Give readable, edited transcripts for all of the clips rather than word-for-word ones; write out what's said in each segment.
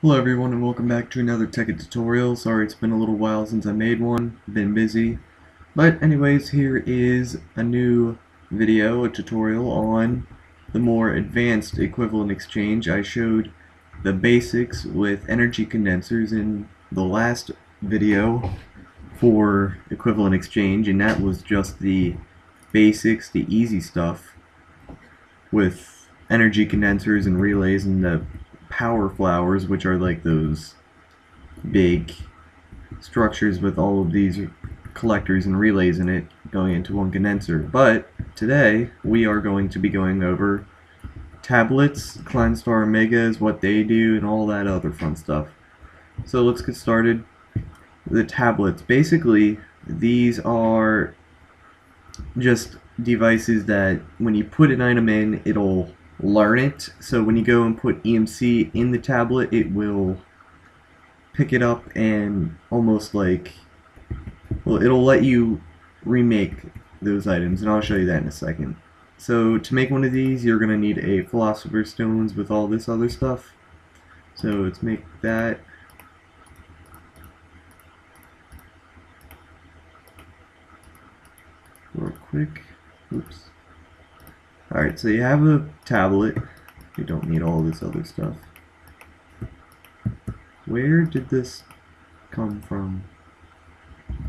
Hello everyone and welcome back to another Tekkit tutorial. Sorry it's been a little while since I made one, been busy. But anyways, here is a new video, a tutorial on the more advanced equivalent exchange. I showed the basics with energy condensers in the last video for equivalent exchange, and that was just the basics, the easy stuff with energy condensers and relays and the power flowers, which are like those big structures with all of these collectors and relays in it going into one condenser. But today we are going to be going over tablets, Star Omegas, what they do, and all that other fun stuff. So let's get started. The tablets, basically these are just devices that when you put an item in, it'll learn it. So when you go and put EMC in the tablet, it will pick it up and almost like, well, it'll let you remake those items, and I'll show you that in a second. So to make one of these, you're going to need a Philosopher's Stones with all this other stuff. So let's make that. Real quick. Oops. Alright, so you have a tablet. You don't need all this other stuff. Where did this come from?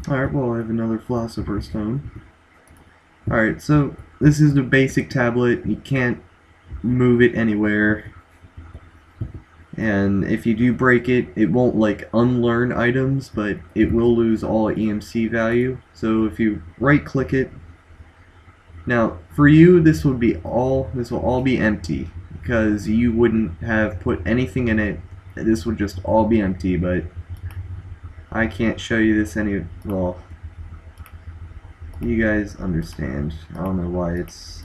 Alright, well I have another Philosopher's Stone. Alright, so this is the basic tablet. You can't move it anywhere. And if you do break it, it won't like unlearn items, but it will lose all EMC value. So if you right click it, now for you this will all be empty because you wouldn't have put anything in it. This would just all be empty, but I can't show you this well, you guys understand. I don't know why it's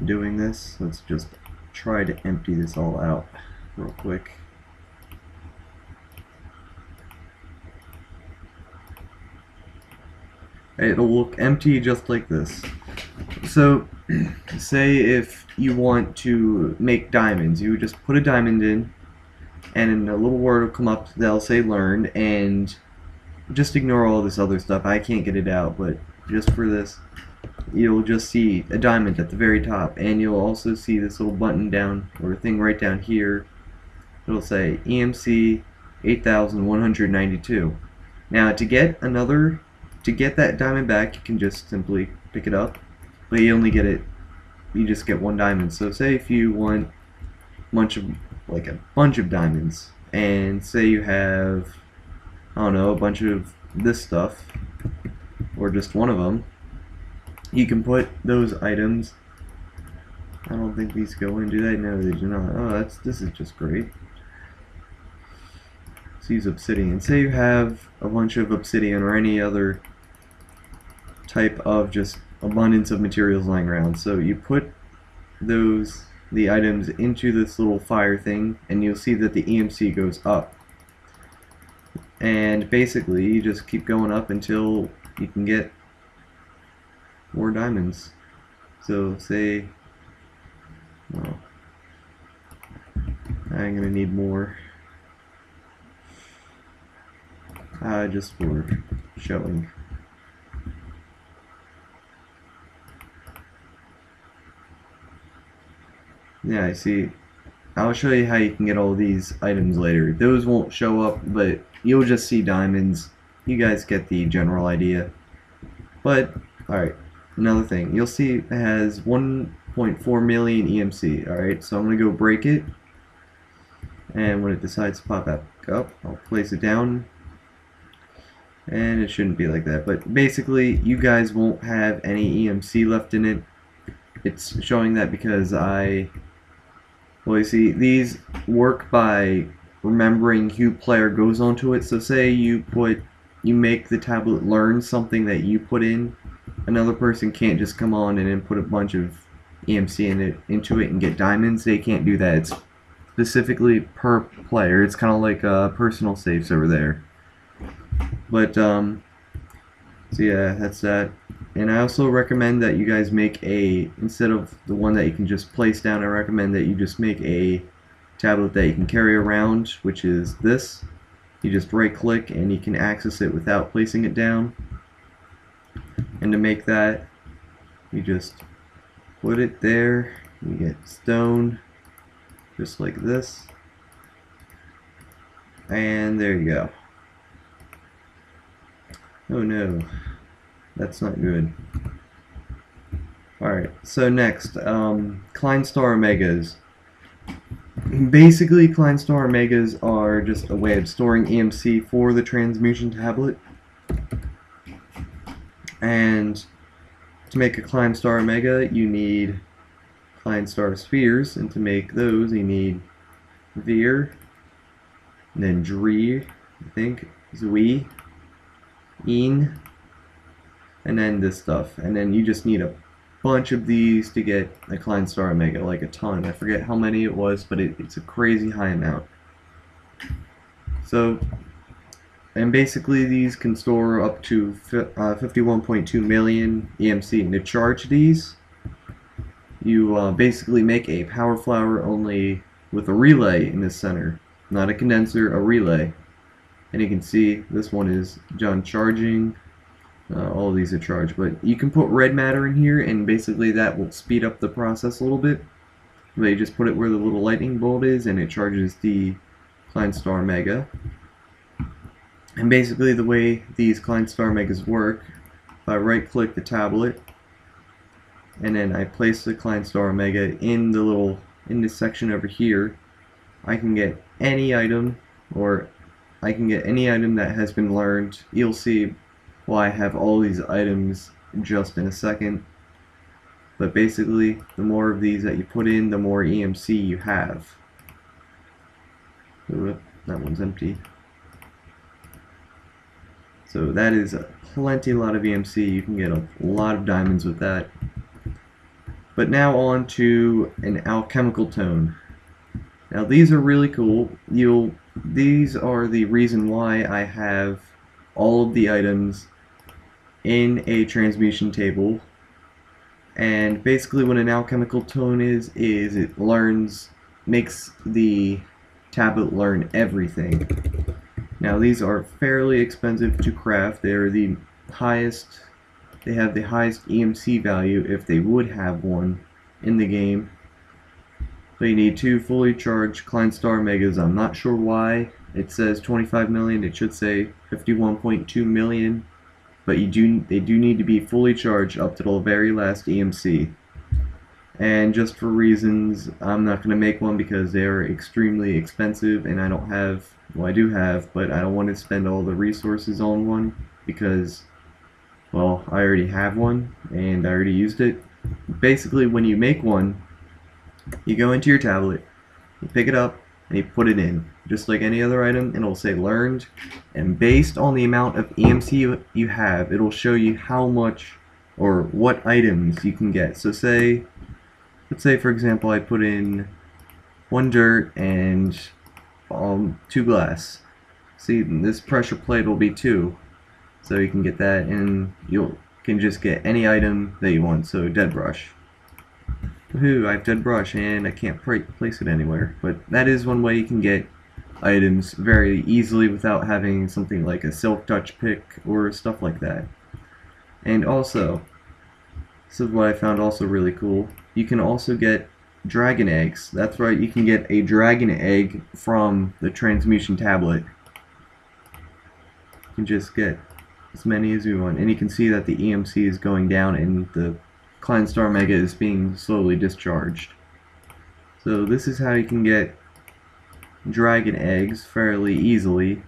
doing this. Let's just try to empty this all out real quick. It'll look empty just like this. So say if you want to make diamonds, you just put a diamond in, and a little word will come up that'll say learned, and just ignore all this other stuff. I can't get it out, but just for this, you'll just see a diamond at the very top, and you'll also see this little button down, or thing right down here. It'll say EMC 8192. Now to get that diamond back, you can just simply pick it up, but you just get one diamond. So say if you want a bunch of diamonds, and say you have, I don't know, a bunch of this stuff, or just one of them, you can put those items. I don't think these go in, do they? No, they do not. Oh, this is just great. Let's use obsidian. Say you have a bunch of obsidian or any other type of just abundance of materials lying around. So you put the items into this little fire thing, and you'll see that the EMC goes up. And basically you just keep going up until you can get more diamonds. So say, well, I'm gonna need more just for showing. Yeah, I see. I'll show you how you can get all these items later. Those won't show up, but you'll just see diamonds. You guys get the general idea. But, alright, another thing. You'll see it has 1.4 million EMC. Alright, so I'm going to go break it. And when it decides to pop back up, I'll place it down. And it shouldn't be like that. But basically, you guys won't have any EMC left in it. It's showing that because well, you see, these work by remembering who player goes onto it. So say you make the tablet learn something that you put in. Another person can't just come on and then put a bunch of EMC into it and get diamonds. They can't do that. It's specifically per player. It's kind of like personal safes over there. But so yeah, that's that. And I also recommend that you guys make instead of the one that you can just place down, I recommend that you just make a tablet that you can carry around, which is this. You just right click and you can access it without placing it down. And to make that, you just put it there. You get stone, just like this. And there you go. Oh no, that's not good. Alright, so next, Klein Star Omegas. Basically, Klein Star Omegas are just a way of storing EMC for the transmutation tablet. And to make a Klein Star Omega, you need Klein Star Spheres, and to make those, you need Veer, and then Dree, I think, Zui, Een, and then this stuff. And then you just need a bunch of these to get a Klein Star Omega, like a ton. I forget how many it was, but it's a crazy high amount. So, and basically these can store up to 51.2 million EMC. And to charge these, you basically make a power flower only with a relay in the center. Not a condenser, a relay. And you can see this one is done charging. All of these are charged, but you can put red matter in here, and basically that will speed up the process a little bit. But you just put it where the little lightning bolt is, and it charges the Klein Star Omega. And basically the way these Klein Star Omegas work, if I right click the tablet, and then I place the Klein Star Omega in this section over here, I can get any item, or I can get any item that has been learned. You'll see why I have all these items just in a second. But basically, the more of these that you put in, the more EMC you have. Ooh, that one's empty. So that is a lot of EMC. You can get a lot of diamonds with that. But now on to an alchemical tone. Now these are really cool. These are the reason why I have all of the items in a transmutation table. And basically what an alchemical tone is it makes the tablet learn everything. Now these are fairly expensive to craft. They have the highest EMC value if they would have one in the game. So you need 2 fully charged Klein Star Omegas. I'm not sure why it says 25 million. It should say 51.2 million. But they do need to be fully charged up to the very last EMC. And just for reasons, I'm not going to make one because they are extremely expensive, and I don't have, well I do have, but I don't want to spend all the resources on one because, well, I already have one and I already used it. Basically when you make one, you go into your tablet, you pick it up, and you put it in, just like any other item, and it'll say learned, and based on the amount of EMC you have, it'll show you how much or what items you can get. So let's say for example I put in 1 dirt and 2 glass. See, this pressure plate will be 2, so you can get that, and you can just get any item that you want. So dead brush. Woohoo, I have dead brush and I can't place it anywhere. But that is one way you can get items very easily without having something like a self-touch pick or stuff like that. And also, this is what I found also really cool, you can also get dragon eggs. That's right, you can get a dragon egg from the transmutation tablet. You can just get as many as you want, and you can see that the EMC is going down and the Klein Star Omega is being slowly discharged. So this is how you can get dragon eggs fairly easily,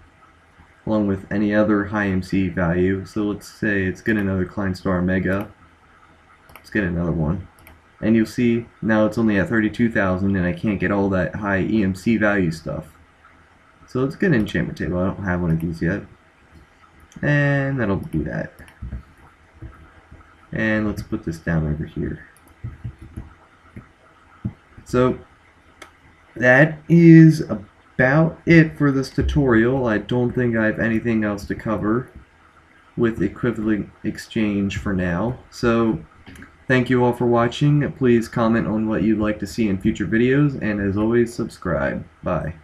along with any other high EMC value. So let's say let's get another Klein Star Omega. Let's get another one. And you'll see now it's only at 32,000 and I can't get all that high EMC value stuff. So let's get an enchantment table. I don't have one of these yet. And that'll do that. And let's put this down over here. So that is about it for this tutorial. I don't think I have anything else to cover with equivalent exchange for now. So Thank you all for watching. Please comment on what you'd like to see in future videos, and as always, subscribe. Bye.